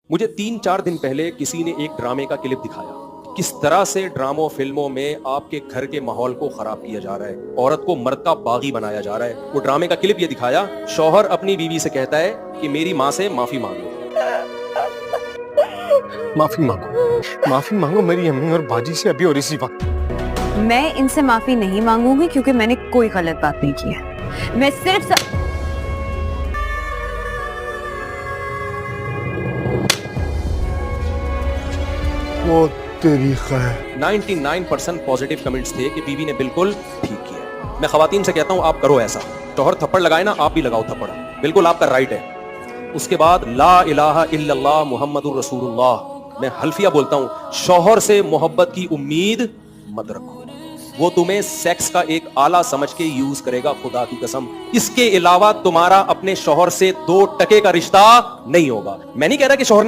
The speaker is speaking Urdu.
مجھے 3-4 دن پہلے کسی نے ایک ڈرامے کا کلپ دکھایا, کس طرح سے ڈراموں فلموں میں آپ کے گھر کے ماحول کو خراب کیا جا رہا ہے, عورت کو مرد کا باغی بنایا جا رہا ہے. وہ ڈرامے کا کلپ یہ دکھایا, شوہر اپنی بیوی سے کہتا ہے کہ میری ماں سے معافی مانگو. معافی مانگو میری امی اور باجی سے ابھی اور اسی وقت. میں ان سے معافی نہیں مانگوں گی کیونکہ میں نے کوئی غلط بات نہیں کی ہے. میں صرف وہ تیری خیر. 99% پازیٹیو کمنٹس تھے کہ بیوی نے بالکل ٹھیک کیا. میں خواتین سے کہتا ہوں آپ کرو ایسا, شوہر تھپڑ لگائے نا آپ بھی لگاؤ تھپڑ, بالکل آپ کا رائٹ ہے. اس کے بعد لا الہ الا اللہ محمد الرسول اللہ, میں حلفیہ بولتا ہوں, شوہر سے محبت کی امید مت رکھو, وہ تمہیں سیکس کا ایک آلہ سمجھ کے یوز کرے گا, خدا کی قسم. اس کے علاوہ تمہارا اپنے شوہر سے 2% کا رشتہ نہیں ہوگا. میں نہیں کہہ رہا کہ شوہر